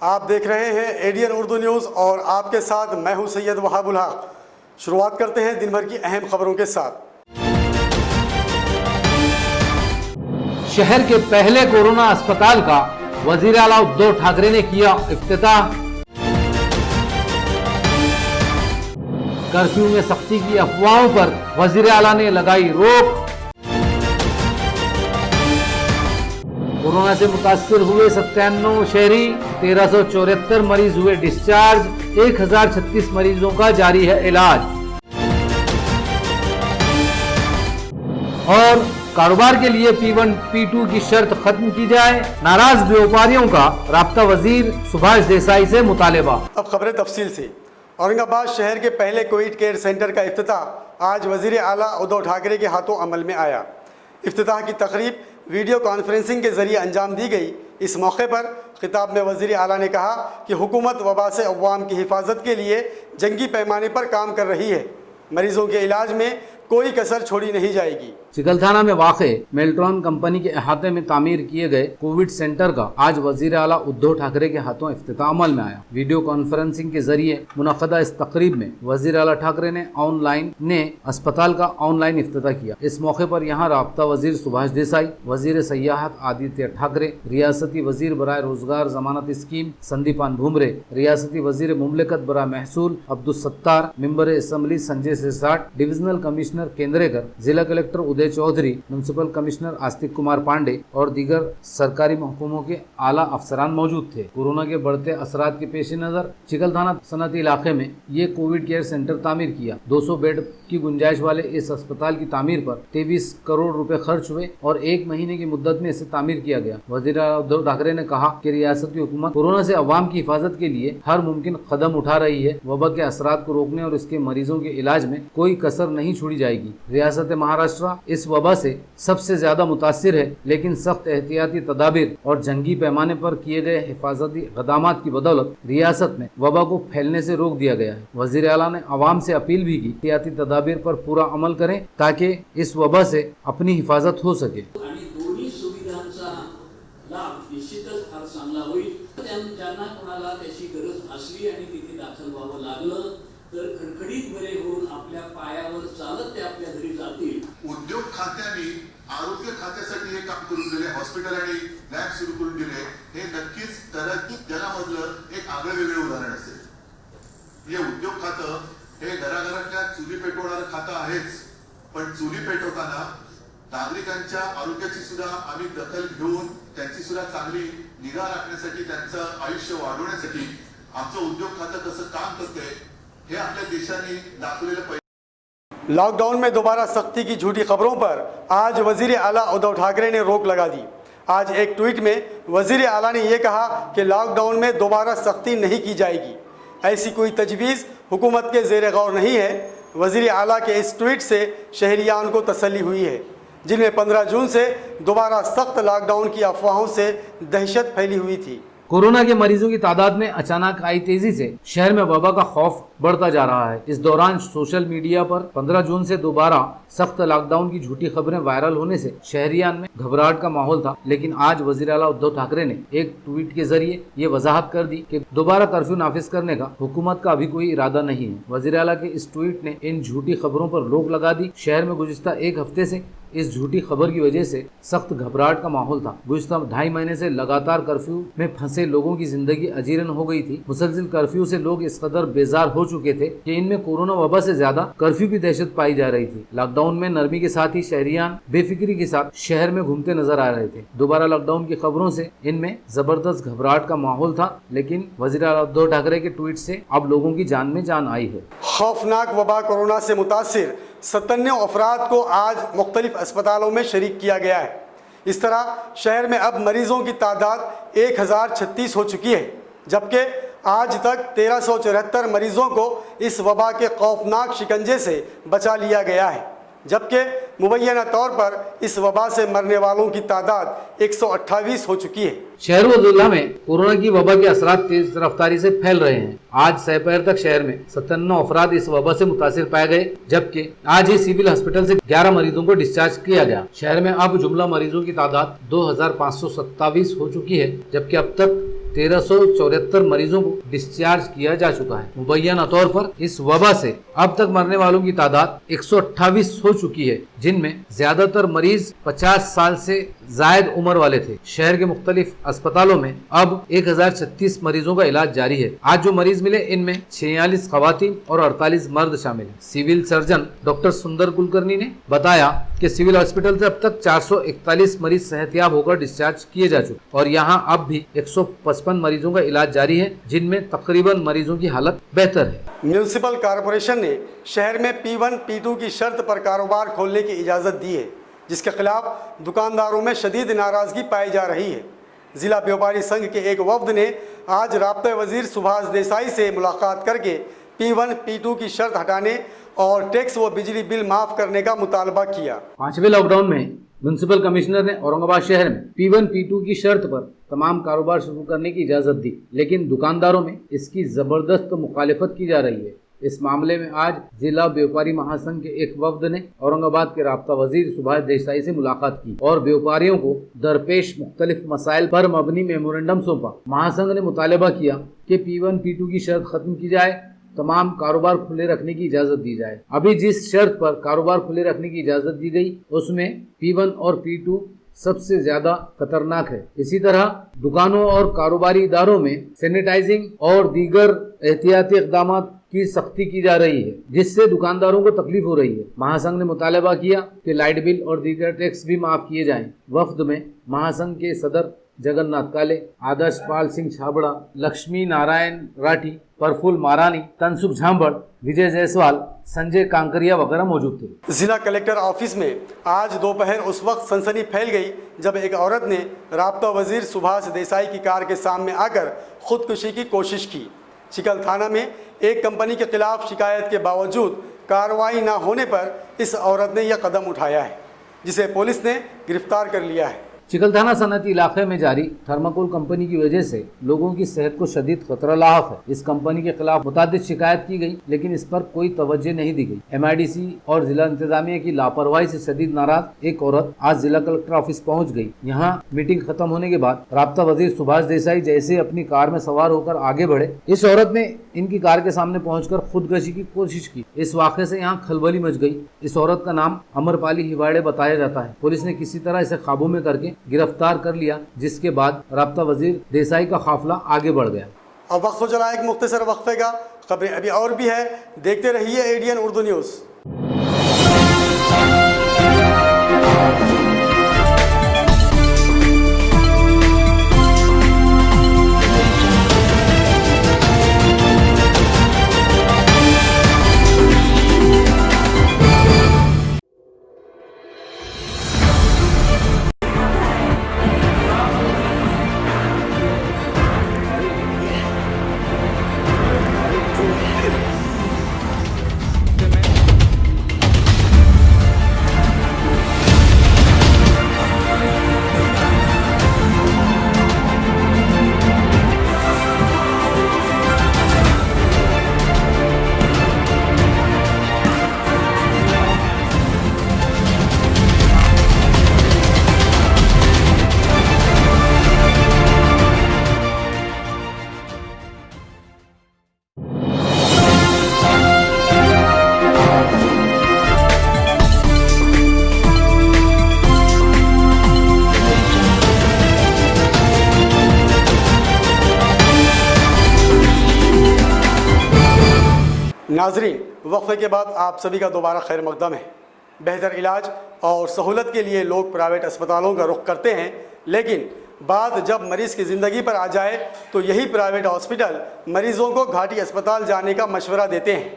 आप देख रहे हैं एडीएन उर्दू न्यूज़ और आपके साथ मैं हूं सैयद वहाबुल हक। शुरुआत करते हैं दिन भर की अहम खबरों के साथ। शहर के पहले कोरोना अस्पताल का वजीर आला उद्धव ठाकरे ने किया इफ्तिताह। कर्फ्यू में सख्ती की अफवाहों पर वजीर आला ने लगाई रोक। कोरोना से मुतासिर हुए 97 शहरी, 1374 मरीज हुए डिस्चार्ज, 1036 मरीजों का जारी है इलाज। और कारोबार के लिए P1 P2 की शर्त खत्म की जाए, नाराज व्यापारियों का राब्ता वजीर सुभाष देसाई से मुतालबा। अब खबरें तफसील से। औरंगाबाद शहर के पहले कोविड केयर सेंटर का इफ्तिताह आज वजीर आला उद्धव ठाकरे के हाथों अमल में आया। इफ्तिताह की तकरीब वीडियो कॉन्फ्रेंसिंग के जरिए अंजाम दी गई। इस मौके पर खिताब में वजीर आला ने कहा कि हुकूमत वबा से अवाम की हिफाजत के लिए जंगी पैमाने पर काम कर रही है। मरीजों के इलाज में कोई कसर छोड़ी नहीं जाएगी। चिकलथाना में वाक़े मेल्ट्रॉन कंपनी के अहाते में तामीर किए गए कोविड सेंटर का आज वजीर आला उद्धव ठाकरे के हाथों इफ्तिताह अमल में आया। वीडियो कॉन्फ्रेंसिंग के जरिए मुनक़दा इस तकरीब में वजीर आला ठाकरे ने अस्पताल का ऑनलाइन इफ्तिताह किया। इस मौके पर यहाँ राब्ता वजीर सुभाष देसाई, वजीर सयाहत आदित्य ठाकरे, रियासती वजीर बराए रोजगार जमानत स्कीम संदीपान भुमरे, रियासती वजीर मुमलिकत बराए महसूल Abdul Sattar, member assembly Sanjay Sirsat, divisional commissioner Kendrekar, जिला collector Uday Chaudhary, municipal commissioner Astik Kumar Pandey और दीगर सरकारी महकमों के आला अफसरान मौजूद थे। कोरोना के बढ़ते असरात के पेश नजर चिकलथाना सनती इलाके में ये कोविड केयर सेंटर तामीर किया। 200 बेड की गुंजाइश वाले इस अस्पताल की तामीर पर 23 करोड़ रुपए खर्च हुए और 1 महीने की मुद्दत में इसे तामीर किया गया। वजीर आला उद्धव ठाकरे ने कहा कि रियासती हुकूमत कोरोना से अवाम की हिफाजत के लिए हर मुमकिन कदम उठा रही है। वबा के असरात को रोकने और इसके मरीजों के इलाज में कोई कसर नहीं छोड़ी जाएगी। रियासत महाराष्ट्र इस वबा से सबसे ज्यादा मुतासिर है, लेकिन सख्त एहतियाती तदाबीर और जंगी पैमाने पर किए गए हिफाजती इक़दामात की बदौलत रियासत में वबा को फैलने से रोक दिया गया है। वज़ीर आला ने अवाम से अपील भी की एहतियाती तदाबीर पर पूरा अमल करें ताकि इस वबा से अपनी हिफाजत हो सके। दोन्ही सुविधांचा लाभ निश्चितच फार चांगला होईल। ज्यांना कोणाला त्याची गरज असली आणि तिथे दाखल व्हावं लागलं तर खडखडीत बरे होऊन आपल्या पायावर चालत ते आपल्या घरी जातील। उद्योग खात्याने आरोग्य खात्यासाठी हे काम करून दिले, हॉस्पिटल आणि लॅब सुरू करून दिले, हे नक्कीच जनामधलं एक आगळेवेगळे उदाहरण असेल। हे उद्योग खातं हे घराघरातल्या चुली पेटवणारं खातं आहेच, पण चुली पेटवताना नागरिकांच्या आरोग्याची सुद्धा आम्ही दखल घेऊन त्यांची सुद्धा चांगली निगा राखण्यासाठी, त्यांचं आयुष्य वाढवण्यासाठी आमचं उद्योग खातं कसं काम करते हे आपल्या देशाने दाखवलेलं। लॉकडाउन में दोबारा सख्ती की झूठी खबरों पर आज वजीर आला उद्धव ठाकरे ने रोक लगा दी। आज एक ट्वीट में वजीर आला ने यह कहा कि लॉकडाउन में दोबारा सख्ती नहीं की जाएगी। ऐसी कोई तजवीज़ हुकूमत के ज़ेर गौर नहीं है। वजीर आला के इस ट्वीट से शहरियान को तसल्ली हुई है, जिनमें 15 जून से दोबारा सख्त लॉकडाउन की अफवाहों से दहशत फैली हुई थी। कोरोना के मरीजों की तादाद में अचानक आई तेजी से शहर में वबा का खौफ बढ़ता जा रहा है। इस दौरान सोशल मीडिया पर 15 जून से दोबारा सख्त लॉकडाउन की झूठी खबरें वायरल होने से शहरियान में घबराहट का माहौल था। लेकिन आज वजीर आला उद्धव ठाकरे ने एक ट्वीट के जरिए ये वजाहत कर दी कि दोबारा कर्फ्यू नाफिज करने का हुकूमत का अभी कोई इरादा नहीं है। वजीर आला के इस ट्वीट ने इन झूठी खबरों पर रोक लगा दी। शहर में गुज़िश्ता एक हफ्ते से इस झूठी खबर की वजह से सख्त घबराहट का माहौल था। गुज़िश्ता 2.5 महीने से लगातार कर्फ्यू में फंसे लोगों की जिंदगी अजीरन हो गई थी। मुसलसिल कर्फ्यू से लोग इस कदर बेजार हो चुके थे कि इनमें कोरोना वबा से ज्यादा कर्फ्यू की दहशत पाई जा रही थी। लॉकडाउन में नरमी के साथ ही शहरियान बेफिक्री के साथ शहर में घूमते नजर आ रहे थे। दोबारा लॉकडाउन की खबरों से इनमें जबरदस्त घबराहट का माहौल था, लेकिन वज़ीर आला उद्धव ठाकरे के ट्वीट से अब लोगों की जान में जान आई है। खौफनाक वबा कोरोना से मुतासिर 97 अफराद को आज मुख्तलिफ अस्पतालों में शरीक किया गया है। इस तरह शहर में अब मरीजों की तादाद 1036 हो चुकी है, जबकि आज तक 1374 मरीजों को इस वबा के खौफनाक शिकंजे से बचा लिया गया है, जबकि मुबैना तौर पर इस वबा से मरने वालों की तादाद 128 हो चुकी है। शहर व जिला में कोरोना की वबा के असरात तेज रफ्तारी से फैल रहे हैं। आज दोपहर तक शहर में 97 अफराद इस वबा से मुतासिर पाए गए, जबकि आज ही सिविल हॉस्पिटल से 11 मरीजों को डिस्चार्ज किया गया। शहर में अब जुमला मरीजों की तादाद 2527 हो चुकी है, जबकि अब तक 1374 मरीजों को डिस्चार्ज किया जा चुका है। मुबैना तौर पर इस वबा से अब तक मरने वालों की तादाद 128 हो चुकी है, जिनमें ज्यादातर मरीज 50 साल से जायद उम्र वाले थे। शहर के मुख्तलिफ अस्पतालों में अब 1036 मरीजों का इलाज जारी है। आज जो मरीज मिले इनमें 46 खवातीन और 48 मर्द शामिल हैं। Civil surgeon doctor Sundar Kulkarni ने बताया कि सिविल हॉस्पिटल से अब तक 441 मरीज सेहतयाब होकर डिस्चार्ज किए जा चुके और यहाँ अब भी 155 मरीजों का इलाज जारी है, जिनमें तकरीबन मरीजों की हालत बेहतर है। म्यूनिसिपल कॉरपोरेशन ने शहर में P1 P2 की शर्त पर कारोबार खोलने की इजाज़त दी है, जिसके खिलाफ दुकानदारों में शदीद नाराज़गी पाई जा रही है। ज़िला व्यापारी संघ के एक वफ्द ने आज राब्ता वज़ीर सुभाष देसाई से मुलाकात करके P1 P2 की शर्त हटाने और टैक्स व बिजली बिल माफ़ करने का मुतालबा किया। 5वें लॉकडाउन में म्युनिसिपल कमिश्नर ने औरंगाबाद शहर में P1 P2 की शर्त पर तमाम कारोबार शुरू करने की इजाज़त दी, लेकिन दुकानदारों में इसकी ज़बरदस्त मुखालिफत की जा रही है। इस मामले में आज जिला व्यापारी महासंघ के एक वफ्द ने औरंगाबाद के राब्ता वजीर सुभाष देसाई से मुलाकात की और व्यापारियों को दरपेश मुख्तलिफ मसाइल पर मबनी मेमोरेंडम सौंपा। महासंघ ने मुतालबा किया कि P1 P2 की शर्त खत्म की जाए, तमाम कारोबार खुले रखने की इजाज़त दी जाए। अभी जिस शर्त पर कारोबार खुले रखने की इजाज़त दी गई उसमें P1 और P2 सबसे ज्यादा खतरनाक है। इसी तरह दुकानों और कारोबारी इदारों में सैनिटाइजिंग और दीगर एहतियाती इक़दाम की सख्ती की जा रही है, जिससे दुकानदारों को तकलीफ हो रही है। महासंघ ने मुतालबा किया कि लाइट बिल और दीगर टैक्स भी माफ किए जाएं। वफ्द में महासंघ के सदर जगन्नाथ काले, आदर्श पाल सिंह छाबड़ा, लक्ष्मी नारायण राठी, प्रफुल्ल मारानी, तनसुख झांबड़, विजय जायसवाल, संजय कांकरिया वगैरह मौजूद थे। जिला कलेक्टर ऑफिस में आज दोपहर उस वक्त सनसनी फैल गई जब एक औरत ने राब्ता वजीर सुभाष देसाई की कार के सामने आकर खुदकुशी की कोशिश की। चिकल थाना में एक कंपनी के खिलाफ शिकायत के बावजूद कार्रवाई न होने पर इस औरत ने यह कदम उठाया है, जिसे पुलिस ने गिरफ्तार कर लिया है। चिकलथाना सनती इलाके में जारी थर्माकोल कंपनी की वजह से लोगों की सेहत को शदीद खतरा लाहक है। इस कंपनी के खिलाफ मुतादिद शिकायत की गई, लेकिन इस पर कोई तवज्जो नहीं दी गई। MIDC और जिला इंतजामिया की लापरवाही से शदीद नाराज एक औरत आज जिला कलेक्टर ऑफिस पहुंच गई। यहां मीटिंग खत्म होने के बाद राब्ता वजीर सुभाष देसाई जैसे अपनी कार में सवार होकर आगे बढ़े, इस औरत ने इनकी कार के सामने पहुंचकर खुदकुशी की कोशिश की। इस वाक़े से यहाँ खलबली मच गई। इस औरत का नाम अमरपाली हिवाड़े बताया जाता है। पुलिस ने किसी तरह इसे काबू में करके गिरफ्तार कर लिया, जिसके बाद राब्ता वजीर देसाई का काफिला आगे बढ़ गया। अब वक्त हो चला एक मुख्तसर वक्फे का। खबरें अभी और भी है, देखते रहिए ADN उर्दू न्यूज़। नाजरीन, वक्फे के बाद आप सभी का दोबारा खैर मकदम है। बेहतर इलाज और सहूलत के लिए लोग प्राइवेट अस्पतालों का रुख करते हैं, लेकिन बात जब मरीज़ की ज़िंदगी पर आ जाए तो यही प्राइवेट हॉस्पिटल मरीज़ों को घाटी अस्पताल जाने का मशवरा देते हैं।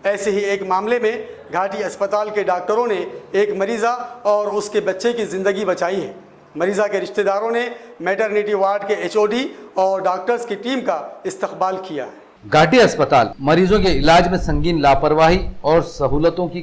ऐसे ही एक मामले में घाटी अस्पताल के डॉक्टरों ने एक मरीज़ा और उसके बच्चे की ज़िंदगी बचाई है। मरीज़ा के रिश्तेदारों ने मैटरनिटी वार्ड के HOD और डॉक्टर्स की टीम का इस्तकबाल किया है। घाटी अस्पताल मरीजों के इलाज में संगीन लापरवाही और सहूलतों की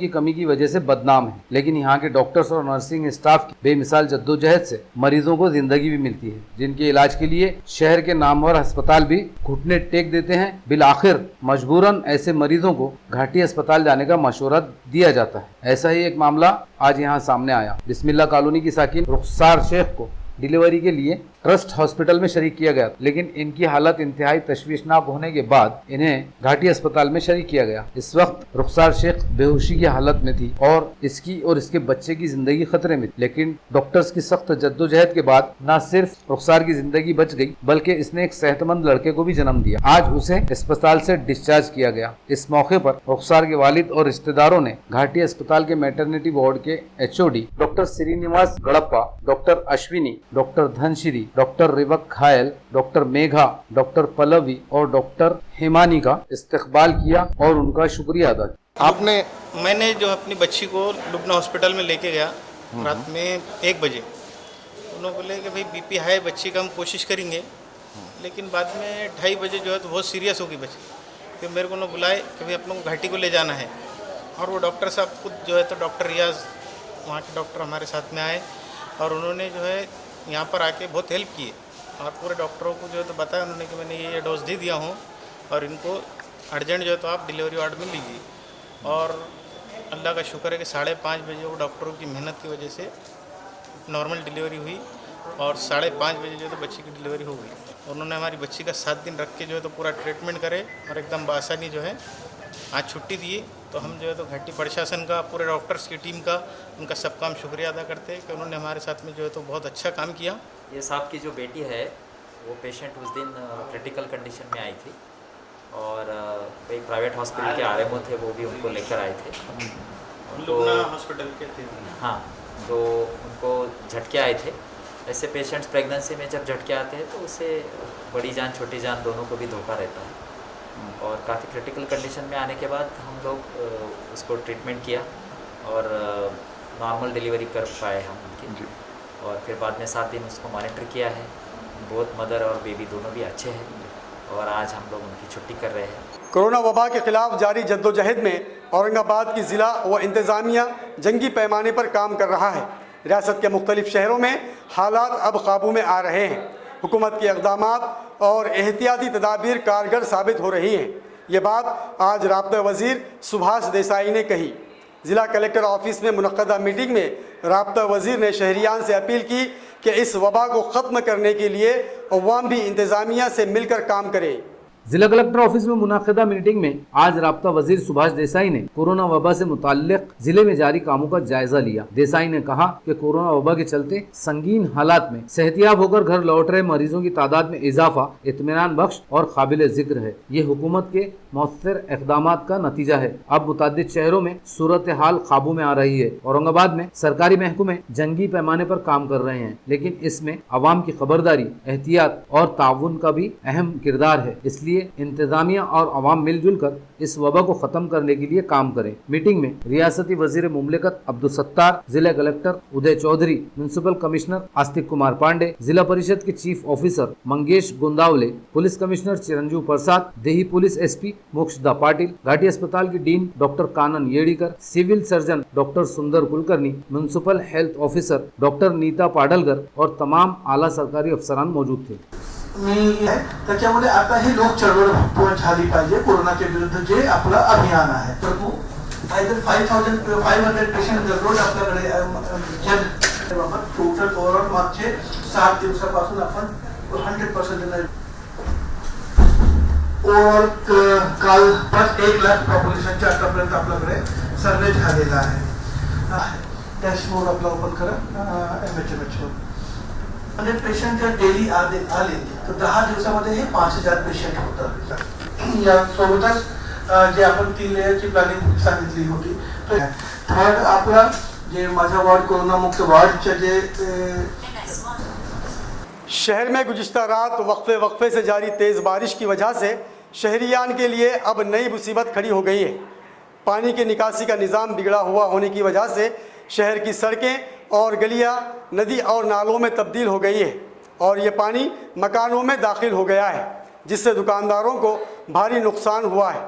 कमी की वजह से बदनाम है, लेकिन यहाँ के डॉक्टर्स और नर्सिंग स्टाफ की बेमिसाल जद्दोजहद से मरीजों को जिंदगी भी मिलती है, जिनके इलाज के लिए शहर के नामवर अस्पताल भी घुटने टेक देते हैं। बिल आखिर मजबूरन ऐसे मरीजों को घाटी अस्पताल जाने का मशवरा दिया जाता है। ऐसा ही एक मामला आज यहाँ सामने आया। बिस्मिल्लाह कॉलोनी की साकिन रुखसार शेख को डिलीवरी के लिए ट्रस्ट हॉस्पिटल में शरीक किया गया, लेकिन इनकी हालत इंतहाई तशवीशनाक होने के बाद इन्हें घाटी अस्पताल में शरीक किया गया। इस वक्त रुखसार शेख बेहोशी की हालत में थी और इसकी और इसके बच्चे की जिंदगी खतरे में थी, लेकिन डॉक्टर्स की सख्त जद्दोजहद के बाद न सिर्फ रुखसार की जिंदगी बच गई बल्कि इसने एक सेहतमंद लड़के को भी जन्म दिया। आज उसे अस्पताल से डिस्चार्ज किया गया। इस मौके पर रुखसार के वालिद और रिश्तेदारों ने घाटी अस्पताल के मैटरनिटी वार्ड के HOD doctor Srinivas Gadappa, doctor Ashwini, doctor Dhanashree, doctor Rivak Ghayal, doctor Megha, doctor Pallavi और डॉक्टर हेमानी का इस्तकबाल किया और उनका शुक्रिया अदा किया। मैंने जो अपनी बच्ची को लुबना हॉस्पिटल में लेके गया रात में 1 बजे, उन्होंने बोले कि भाई BP हाई बच्ची का हम कोशिश करेंगे, लेकिन बाद में 2:30 बजे जो है तो बहुत सीरियस हो गई बच्ची। फिर मेरे को उन्होंने बुलाए कि भाई अपनों को घाटी को ले जाना है, और वो डॉक्टर साहब खुद जो है तो डॉक्टर रियाज वहाँ के डॉक्टर हमारे साथ में आए और उन्होंने जो है यहाँ पर आके बहुत हेल्प की और पूरे डॉक्टरों को जो है तो बताया उन्होंने कि मैंने ये डोज दे दिया हूँ और इनको अर्जेंट जो है तो आप डिलीवरी वार्ड में लीजिए। और अल्लाह का शुक्र है कि 5:30 बजे वो डॉक्टरों की मेहनत की वजह से नॉर्मल डिलीवरी हुई और 5:30 बजे जो है तो बच्ची की डिलीवरी हो गई। उन्होंने हमारी बच्ची का 7 दिन रख के जो है तो पूरा ट्रीटमेंट करे और एकदम बआसानी जो है आज छुट्टी दिए। तो हम जो है तो घाटी प्रशासन का, पूरे डॉक्टर्स की टीम का, उनका सबका हम शुक्रिया अदा करते हैं कि उन्होंने हमारे साथ में जो है तो बहुत अच्छा काम किया। ये साहब की जो बेटी है वो पेशेंट उस दिन क्रिटिकल कंडीशन में आई थी और एक प्राइवेट हॉस्पिटल के RMO थे, वो भी उनको लेकर आए थे। लुबना हॉस्पिटल के थे। हाँ, तो उनको झटके आए थे। ऐसे पेशेंट्स प्रेगनेंसी में जब झटके आते हैं तो उससे बड़ी जान छोटी जान दोनों को भी धोखा रहता है। और काफ़ी क्रिटिकल कंडीशन में आने के बाद हम लोग उसको ट्रीटमेंट किया और नॉर्मल डिलीवरी कर पाए हम उनकी। और फिर बाद में 7 दिन उसको मॉनिटर किया है। बोथ मदर और बेबी दोनों भी अच्छे हैं और आज हम लोग उनकी छुट्टी कर रहे हैं। कोरोना वबा के खिलाफ जारी जद्दोजहद में औरंगाबाद की ज़िला व इंतज़ामिया जंगी पैमाने पर काम कर रहा है। रियासत के मुख्तलिफ शहरों में हालात अब काबू में आ रहे हैं। हुकूमत के इक़दामात और एहतियाती तदाबीर कारगर साबित हो रही हैं। ये बात आज राब्ता वज़ीर सुभाष देसाई ने कही। ज़िला कलेक्टर ऑफिस में मुनक़्क़दा मीटिंग में राब्ता वज़ीर ने शहरियान से अपील की कि इस वबा को ख़त्म करने के लिए अवाम भी इंतज़ामिया से मिलकर काम करे। जिला कलेक्टर ऑफिस में मुनाकिदा मीटिंग में आज राब्ता वजीर सुभाष देसाई ने कोरोना वबा से मुताल्लिक जिले में जारी कामों का जायजा लिया। देसाई ने कहा कि कोरोना वबा के चलते संगीन हालात में सेहतियाब होकर घर लौट रहे मरीजों की तादाद में इजाफा इत्मीनान बख्श और काबिल जिक्र है। ये हुकूमत के मौसर इक़दामात का नतीजा है। अब मुतादिद शहरों में सूरत हाल काबू में आ रही है। औरंगाबाद में सरकारी महकमे जंगी पैमाने पर काम कर रहे हैं, लेकिन इसमें अवाम की खबरदारी, एहतियात और ताउन का भी अहम किरदार है। इसलिए इंतजामिया और अवाम मिलजुल कर इस वबा को खत्म करने के लिए काम करें। मीटिंग में रियासती वजीर मुमलिकत अब्दुल सत्तार, जिला collector Uday Chaudhary, municipal commissioner Astik Kumar Pandey, जिला परिषद के chief officer Mangesh Gundawale, police commissioner Chiranjeev Prasad, देही पुलिस SP मोक्षदा पाटिल, घाटी अस्पताल की dean doctor Kanan Yedikar, civil surgeon doctor Sundar Kulkarni, municipal health officer doctor Neeta Padalkar और तमाम आला सरकारी अफसरान मौजूद थे। त्याच्यामध्ये आता ही लोक चळवळ झाली पाहिजे कोरोनाच्या विरुद्ध जे आपलं अभियान आहे। तर आयदर 500 पेशंट दररोज आपल्याकडे टोटल ओव्हरऑल मागचे 7 दिवसापासून आपण 100% ओव्हरऑल काल 1 लाख पॉप्युलेशनच्या आतापर्यंत आपल्याकडे सर्वे झालेला आहे। डॅशबोर्ड आपला ओपन करा MHMH वर पेशंट जर डेली आले तर 10 दिवसामध्ये हे 5000 पेशंट होतात। या सोबतच जे आपण 3 लेयरची प्लॅनिंग सांगितली होती तर आपला जे माझा वार्ड कोरोना मुक्त वार्डचे जे शहर में गुज़िश्ता रात वक्फे से जारी तेज़ बारिश की वजह से शहरियान के लिए अब नई मुसीबत खड़ी हो गई है। पानी के निकासी का निज़ाम बिगड़ा हुआ होने की वजह से शहर की सड़कें और गलियां नदी और नालों में तब्दील हो गई है और ये पानी मकानों में दाखिल हो गया है, जिससे दुकानदारों को भारी नुकसान हुआ है।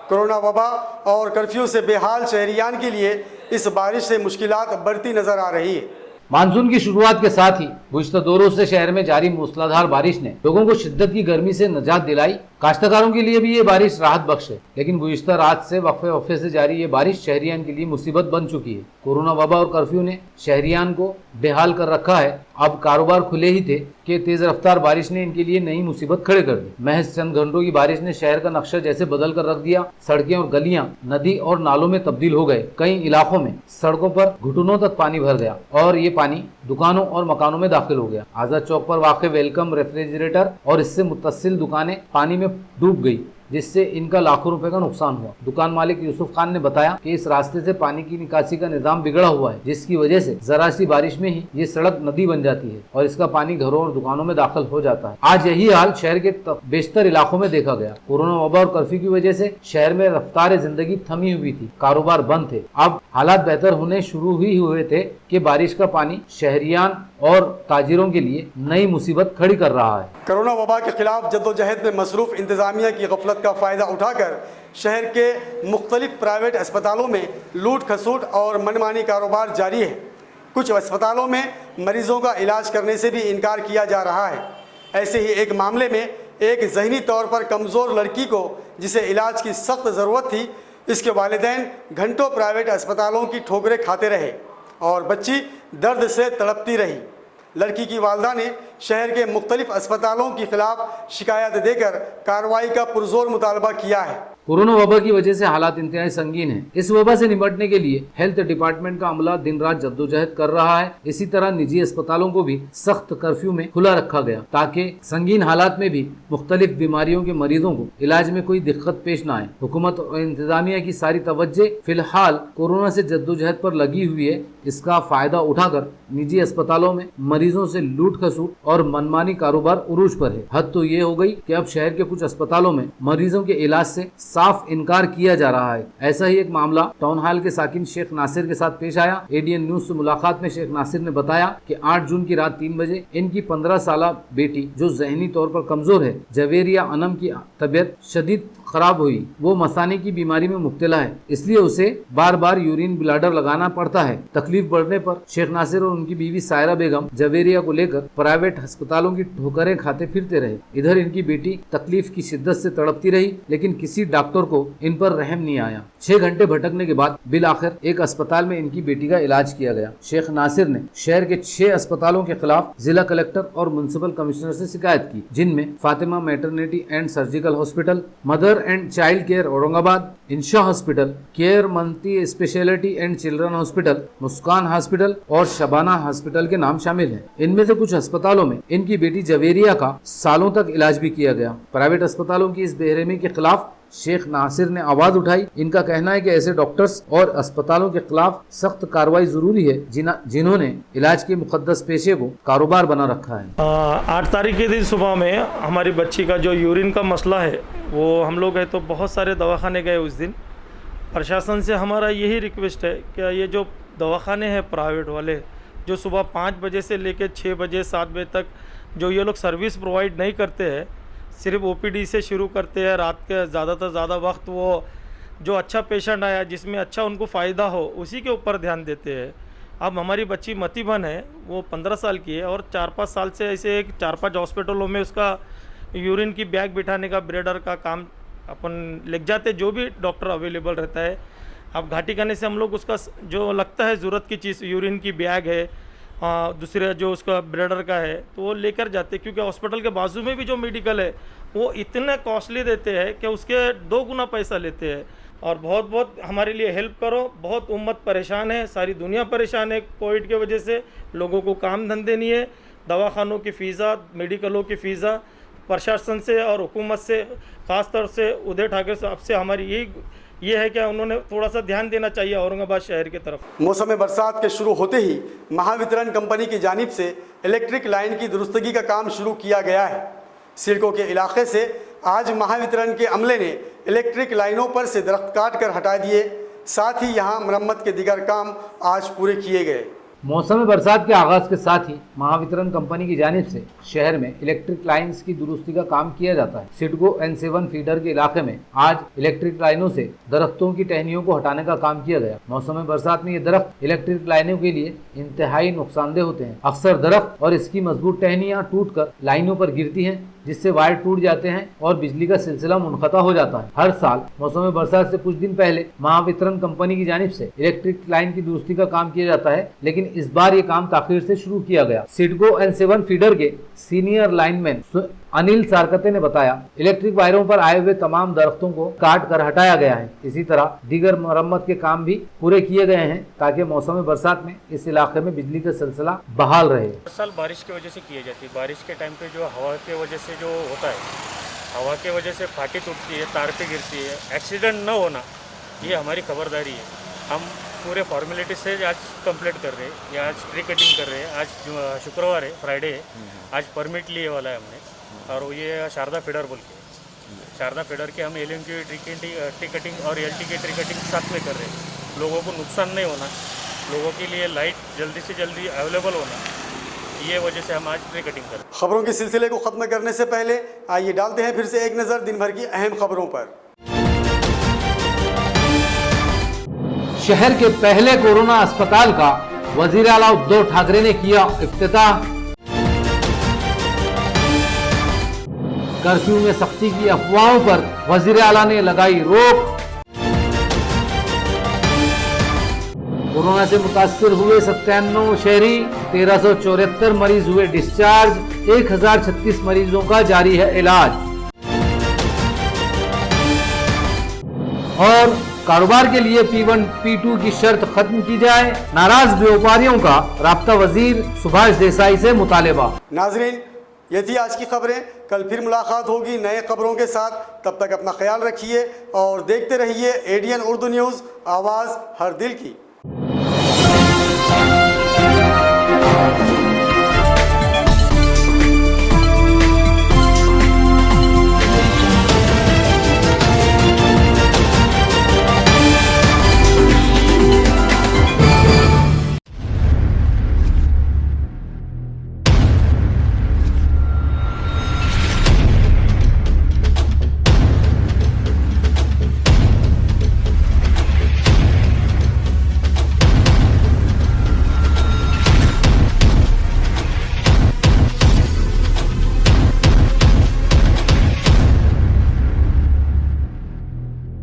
कोरोना वबा और कर्फ्यू से बेहाल शहरियान के लिए इस बारिश से मुश्किलात बढ़ती नज़र आ रही है। मानसून की शुरुआत के साथ ही गुज़िश्ता 2 रोज से शहर में जारी मूसलाधार बारिश ने लोगों को शिद्दत की गर्मी से निजात दिलाई काश्तकारों के लिए भी ये बारिश राहत बख्श है, लेकिन गुज़िश्ता रात से वक्फे से जारी ये बारिश शहरियान के लिए मुसीबत बन चुकी है। कोरोना वबा और कर्फ्यू ने शहरियान को बेहाल कर रखा है। अब कारोबार खुले ही थे कि तेज रफ्तार बारिश ने इनके लिए नई मुसीबत खड़े कर दी। महज चंद घंटों की बारिश ने शहर का नक्शा जैसे बदल कर रख दिया। सड़कें और गलियां नदी और नालों में तब्दील हो गए। कई इलाकों में सड़कों पर घुटनों तक पानी भर गया और ये पानी दुकानों और मकानों में दाखिल हो गया। आजाद चौक पर वाक़ वेलकम रेफ्रिजरेटर और इससे मुत्तसिल दुकानें पानी में डूब गई, जिससे इनका लाखों रुपए का नुकसान हुआ। दुकान मालिक यूसुफ खान ने बताया कि इस रास्ते से पानी की निकासी का निजाम बिगड़ा हुआ है, जिसकी वजह से जरा सी बारिश में ही ये सड़क नदी बन जाती है और इसका पानी घरों और दुकानों में दाखिल हो जाता है। आज यही हाल शहर के बेशतर इलाकों में देखा गया। कोरोना वबा और कर्फ्यू की वजह से शहर में रफ्तार जिंदगी थमी हुई थी, कारोबार बंद थे। अब हालात बेहतर होने शुरू ही हुए थे कि बारिश का पानी शहरियान और ताजिरों के लिए नई मुसीबत खड़ी कर रहा है। कोरोना वबा के खिलाफ जद्दोजहद में मसरूफ इंतजामिया की गफलत का फ़ायदा उठाकर शहर के मुख्तलिफ प्राइवेट अस्पतालों में लूट खसूट और मनमानी कारोबार जारी है। कुछ अस्पतालों में मरीजों का इलाज करने से भी इनकार किया जा रहा है। ऐसे ही एक मामले में एक ज़हनी तौर पर कमज़ोर लड़की को, जिसे इलाज की सख्त ज़रूरत थी, इसके वालिदैन घंटों प्राइवेट अस्पतालों की ठोकरें खाते रहे और बच्ची दर्द से तड़पती रही। लड़की की वालदा ने शहर के मुख्तलिफ अस्पतालों के खिलाफ शिकायत देकर कार्रवाई का पुरजोर मुतालबा किया है। कोरोना वबा की वजह से हालात इंतहाई संगीन है। इस वबा से निपटने के लिए हेल्थ डिपार्टमेंट का अमला दिन रात जद्दोजहद कर रहा है। इसी तरह निजी अस्पतालों को भी सख्त कर्फ्यू में खुला रखा गया ताकि संगीन हालात में भी मुख्तलिफ बीमारियों के मरीजों को इलाज में कोई दिक्कत पेश न आए। हुकूमत और इंतजामिया की सारी तवज्जो फिलहाल कोरोना से जद्दोजहद पर लगी हुई है। इसका फायदा उठाकर निजी अस्पतालों में मरीजों से लूट खसूट और मनमानी कारोबार उरूज पर है। हद तो ये हो गई कि अब शहर के कुछ अस्पतालों में मरीजों के इलाज से साफ इनकार किया जा रहा है। ऐसा ही एक मामला टाउन हॉल के साकिन शेख नासिर के साथ पेश आया। एडीएन न्यूज से मुलाकात में शेख नासिर ने बताया कि 8 जून की रात 3 बजे इनकी 15 साला बेटी, जो जहनी तौर पर कमजोर है, जवेरिया अनम की तबीयत शदीद खराब हुई। वो मसाने की बीमारी में मुब्तला है, इसलिए उसे बार बार यूरिन ब्लैडर लगाना पड़ता है। तकलीफ बढ़ने पर शेख नासिर और उनकी बीवी सायरा बेगम जवेरिया को लेकर प्राइवेट अस्पतालों की ठोकरें खाते फिरते रहे। इधर इनकी बेटी तकलीफ की शिद्दत से तड़पती रही, लेकिन किसी डॉक्टर को इन पर रहम नहीं आया। 6 घंटे भटकने के बाद बिल आखिर एक अस्पताल में इनकी बेटी का इलाज किया गया। शेख नासिर ने शहर के 6 अस्पतालों के खिलाफ जिला कलेक्टर और म्युनिसिपल कमिश्नर से शिकायत की, जिनमें Fatima maternity and surgical hospital, mother and child care Aurangabad, Insha hospital, care multi speciality and children hospital, Muskan hospital और शबाना हॉस्पिटल के नाम शामिल हैं। इनमें से कुछ अस्पतालों में इनकी बेटी जवेरिया का सालों तक इलाज भी किया गया। प्राइवेट अस्पतालों की इस बेरहमी के खिलाफ शेख नासिर ने आवाज उठाई। इनका कहना है कि ऐसे डॉक्टर्स और अस्पतालों के खिलाफ सख्त कार्रवाई जरूरी है जिन्होंने इलाज के मुकद्दस पेशे को कारोबार बना रखा है। 8 तारीख के दिन सुबह में हमारी बच्ची का जो यूरिन का मसला है, वो हम लोग है तो बहुत सारे दवाखाने गए उस दिन। प्रशासन से हमारा यही रिक्वेस्ट है कि ये जो दवाखाने हैं प्राइवेट वाले, जो सुबह 5 बजे से लेकर 6 बजे 7 बजे तक जो ये लोग सर्विस प्रोवाइड नहीं करते हैं, सिर्फ ओपीडी से शुरू करते हैं। रात के ज़्यादा से ज़्यादा वक्त वो जो अच्छा पेशेंट आया, जिसमें अच्छा उनको फ़ायदा हो, उसी के ऊपर ध्यान देते हैं। अब हमारी बच्ची मतीबन है, वो 15 साल की है और 4-5 साल से ऐसे 4-5 हॉस्पिटलों में उसका यूरिन की बैग बिठाने का, ब्रेडर का काम अपन लिख जाते, जो भी डॉक्टर अवेलेबल रहता है। अब घाटी करने से हम लोग उसका जो लगता है ज़रूरत की चीज़, यूरिन की बैग है, दूसरे जो उसका ब्रेडर का है, तो वो लेकर जाते, क्योंकि हॉस्पिटल के बाजू में भी जो मेडिकल है वो इतने कॉस्टली देते हैं कि उसके 2 गुना पैसा लेते हैं। और बहुत हमारे लिए हेल्प करो। बहुत उम्मत परेशान है, सारी दुनिया परेशान है कोविड के वजह से। लोगों को काम धंधे नहीं है, दवाखानों की फ़ीसा, मेडिकलों की फ़ीसा प्रशासन से और हुकूमत से, ख़ास तौर से उदय ठाकरे साहब से हमारी ये है कि उन्होंने थोड़ा सा ध्यान देना चाहिए औरंगाबाद शहर की तरफ। मौसम बरसात के शुरू होते ही महावितरण कंपनी की जानिब से इलेक्ट्रिक लाइन की दुरुस्तगी का काम शुरू किया गया है। सिडको के इलाके से आज महावितरण के अमले ने इलेक्ट्रिक लाइनों पर से दरख्त काट कर हटा दिए। साथ ही यहाँ मरम्मत के दीगर काम आज पूरे किए गए। मौसम बरसात के आगाज के साथ ही महावितरण कंपनी की जानिब से शहर में इलेक्ट्रिक लाइंस की दुरुस्ती का काम किया जाता है। सिडको N7 फीडर के इलाके में आज इलेक्ट्रिक लाइनों से दरख्तों की टहनियों को हटाने का काम किया गया। मौसम बरसात में ये दरख्त इलेक्ट्रिक लाइनों के लिए इंतहाई नुकसानदेह होते हैं। अक्सर दरख्त और इसकी मजबूत टहनियाँ टूट कर लाइनों पर गिरती हैं, जिससे वायर टूट जाते हैं और बिजली का सिलसिला मुनक़ता हो जाता है। हर साल मौसम बरसात से कुछ दिन पहले महावितरण कंपनी की जानिब से इलेक्ट्रिक लाइन की दुरुस्ती का काम किया जाता है, लेकिन इस बार ये काम ताखीर से शुरू किया गया। सिडको N7 फीडर के सीनियर लाइनमैन अनिल सारकते ने बताया, इलेक्ट्रिक वायरों पर आए हुए तमाम दरख्तों को काट कर हटाया गया है। इसी तरह दीगर मरम्मत के काम भी पूरे किए गए हैं ताकि मौसम बरसात में इस इलाके में बिजली का सिलसिला बहाल रहे। हर साल बारिश की वजह से की जाती है। बारिश के टाइम पे जो हवा के वजह से जो होता है, हवा के वजह से फाटी टूटती है, तार पे गिरती है, एक्सीडेंट न होना ये हमारी खबरदारी है। हम पूरे फॉर्मेलिटी से आज कंप्लीट कर रहे हैं, या आज ट्री कटिंग कर रहे हैं। आज शुक्रवार है, फ्राइडे है, आज परमिट लिए वाला है हमने। और ये शारदा फीडर बोल के, शारदा फीडर के हम LM की ट्री कटिंग और LT की ट्री कटिंग साथ में कर रहे हैं। लोगों को नुकसान नहीं होना, लोगों के लिए लाइट जल्दी से जल्दी अवेलेबल होना, ये वजह से हम आज ट्री कटिंग कर रहे हैं। खबरों के सिलसिले को ख़त्म करने से पहले आइए डालते हैं फिर से एक नज़र दिन भर की अहम खबरों पर। शहर के पहले कोरोना अस्पताल का वजीर आला उद्धव ठाकरे ने किया इफ्तिताह। कर्फ्यू में सख्ती की अफवाहों पर वजीर आला ने लगाई रोक। कोरोना से मुतासिर हुए 97 शहरी, 1374 मरीज हुए डिस्चार्ज, 1036 मरीजों का जारी है इलाज। और कारोबार के लिए P1 P2 की शर्त खत्म की जाए, नाराज व्यापारियों का राब्ता वजीर सुभाष देसाई से मुतालबा। नाजरीन, ये थी आज की खबरें। कल फिर मुलाकात होगी नए खबरों के साथ। तब तक अपना ख्याल रखिए और देखते रहिए ADN उर्दू न्यूज़, आवाज़ हर दिल की।